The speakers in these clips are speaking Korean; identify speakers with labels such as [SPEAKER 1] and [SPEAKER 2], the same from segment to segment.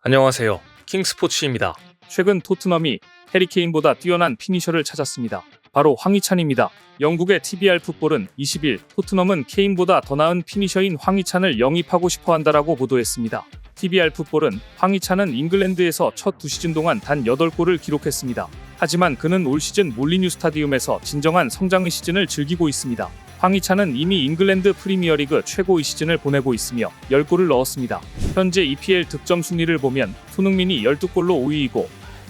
[SPEAKER 1] 안녕하세요. 킹스포츠입니다.
[SPEAKER 2] 최근 토트넘이 해리케인보다 뛰어난 피니셔를 찾았습니다. 바로 황희찬입니다. 영국의 TBR 풋볼은 20일 토트넘은 케인보다 더 나은 피니셔인 황희찬을 영입하고 싶어 한다라고 보도했습니다. TBR 풋볼은 황희찬은 잉글랜드에서 첫 2시즌 동안 단 8골을 기록했습니다. 하지만 그는 올 시즌 몰리뉴 스타디움에서 진정한 성장의 시즌을 즐기고 있습니다. 황희찬은 이미 잉글랜드 프리미어리그 최고의 시즌을 보내고 있으며 10골을 넣었습니다. 현재 EPL 득점 순위를 보면 손흥민이 12골로 5위이고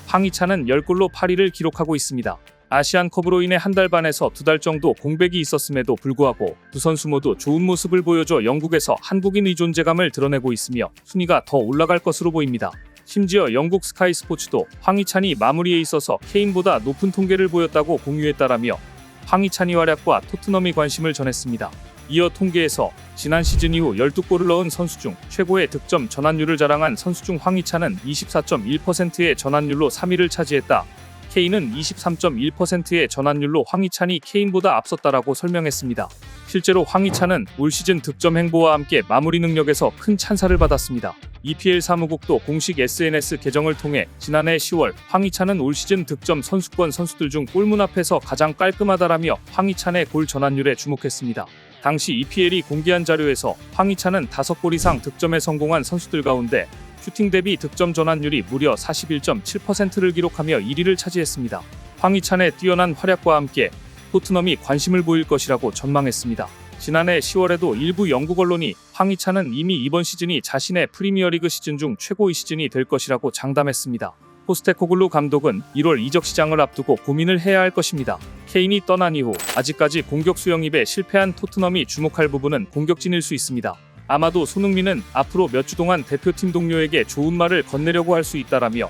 [SPEAKER 2] 황희찬은 10골로 8위를 기록하고 있습니다. 아시안컵으로 인해 한 달 반에서 2달 정도 공백이 있었음에도 불구하고 두 선수 모두 좋은 모습을 보여줘 영국에서 한국인의 존재감을 드러내고 있으며 순위가 더 올라갈 것으로 보입니다. 심지어 영국 스카이 스포츠도 황희찬이 마무리에 있어서 케인보다 높은 통계를 보였다고 공유했다라며 황희찬의 활약과 토트넘이 관심을 전했습니다. 이어 통계에서 지난 시즌 이후 12골을 넣은 선수 중 최고의 득점 전환율을 자랑한 선수 중 황희찬은 24.1%의 전환율로 3위를 차지했다. 케인은 23.1%의 전환율로 황희찬이 케인보다 앞섰다라고 설명했습니다. 실제로 황희찬은 올 시즌 득점 행보와 함께 마무리 능력에서 큰 찬사를 받았습니다. EPL 사무국도 공식 SNS 계정을 통해 지난해 10월 황희찬은 올 시즌 득점 선수권 선수들 중 골문 앞에서 가장 깔끔하다라며 황희찬의 골 전환율에 주목했습니다. 당시 EPL이 공개한 자료에서 황희찬은 5골 이상 득점에 성공한 선수들 가운데 슈팅 대비 득점 전환율이 무려 41.7%를 기록하며 1위를 차지했습니다. 황희찬의 뛰어난 활약과 함께 토트넘이 관심을 보일 것이라고 전망했습니다. 지난해 10월에도 일부 영국 언론이 황희찬은 이미 이번 시즌이 자신의 프리미어리그 시즌 중 최고의 시즌이 될 것이라고 장담했습니다. 포스테코글루 감독은 1월 이적 시장을 앞두고 고민을 해야 할 것입니다. 케인이 떠난 이후 아직까지 공격수 영입에 실패한 토트넘이 주목할 부분은 공격진일 수 있습니다. 아마도 손흥민은 앞으로 몇 주 동안 대표팀 동료에게 좋은 말을 건네려고 할 수 있다라며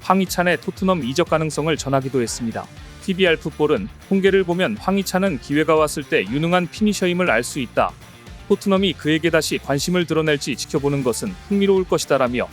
[SPEAKER 2] 황희찬의 토트넘 이적 가능성을 전하기도 했습니다. TBR 풋볼은 통계를 보면 황희찬은 기회가 왔을 때 유능한 피니셔임을 알 수 있다. 토트넘이 그에게 다시 관심을 드러낼지 지켜보는 것은 흥미로울 것이다라며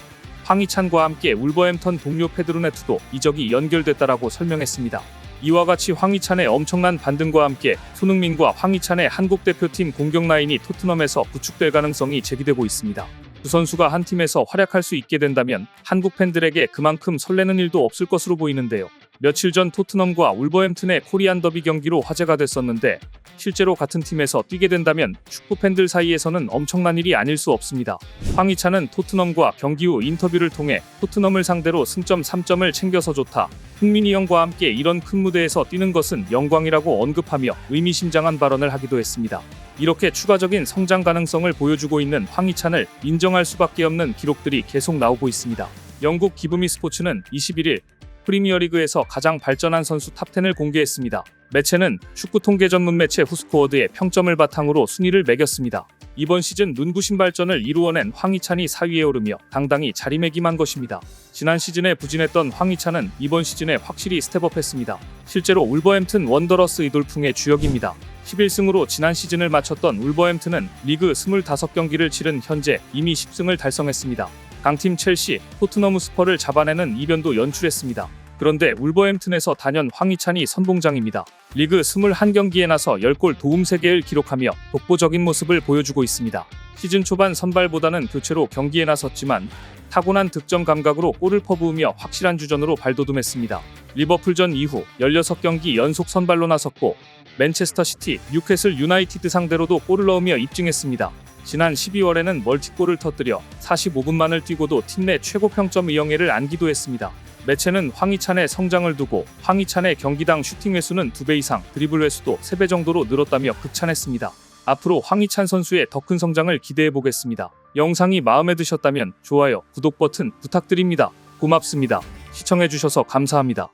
[SPEAKER 2] 황희찬과 함께 울버햄턴 동료 페드로 네투도 이적이 연결됐다라고 설명했습니다. 이와 같이 황희찬의 엄청난 반등과 함께 손흥민과 황희찬의 한국 대표팀 공격 라인이 토트넘에서 구축될 가능성이 제기되고 있습니다. 두 선수가 한 팀에서 활약할 수 있게 된다면 한국 팬들에게 그만큼 설레는 일도 없을 것으로 보이는데요. 며칠 전 토트넘과 울버햄튼의 코리안 더비 경기로 화제가 됐었는데 실제로 같은 팀에서 뛰게 된다면 축구 팬들 사이에서는 엄청난 일이 아닐 수 없습니다. 황희찬은 토트넘과 경기 후 인터뷰를 통해 토트넘을 상대로 승점 3점을 챙겨서 좋다. 흥민이 형과 함께 이런 큰 무대에서 뛰는 것은 영광이라고 언급하며 의미심장한 발언을 하기도 했습니다. 이렇게 추가적인 성장 가능성을 보여주고 있는 황희찬을 인정할 수밖에 없는 기록들이 계속 나오고 있습니다. 영국 기브미 스포츠는 21일 프리미어리그에서 가장 발전한 선수 탑10을 공개했습니다. 매체는 축구 통계 전문 매체 후스코어드의 평점을 바탕으로 순위를 매겼습니다. 이번 시즌 눈부신 발전을 이루어낸 황희찬이 4위에 오르며 당당히 자리매김한 것입니다. 지난 시즌에 부진했던 황희찬은 이번 시즌에 확실히 스텝업했습니다. 실제로 울버햄튼 원더러스 이돌풍의 주역입니다. 11승으로 지난 시즌을 마쳤던 울버햄튼은 리그 25경기를 치른 현재 이미 10승을 달성했습니다. 강팀 첼시, 토트넘 스퍼를 잡아내는 이변도 연출했습니다. 그런데 울버햄튼에서 단연 황희찬이 선봉장입니다. 리그 21경기에 나서 10골 도움 3개를 기록하며 독보적인 모습을 보여주고 있습니다. 시즌 초반 선발보다는 교체로 경기에 나섰지만 타고난 득점 감각으로 골을 퍼부으며 확실한 주전으로 발돋움했습니다. 리버풀전 이후 16경기 연속 선발로 나섰고 맨체스터 시티, 뉴캐슬 유나이티드 상대로도 골을 넣으며 입증했습니다. 지난 12월에는 멀티골을 터뜨려 45분만을 뛰고도 팀 내 최고 평점 의영예를 안기도 했습니다. 매체는 황희찬의 성장을 두고 황희찬의 경기당 슈팅 횟수는 2배 이상, 드리블 횟수도 3배 정도로 늘었다며 극찬했습니다. 앞으로 황희찬 선수의 더 큰 성장을 기대해보겠습니다. 영상이 마음에 드셨다면 좋아요, 구독 버튼 부탁드립니다. 고맙습니다. 시청해주셔서 감사합니다.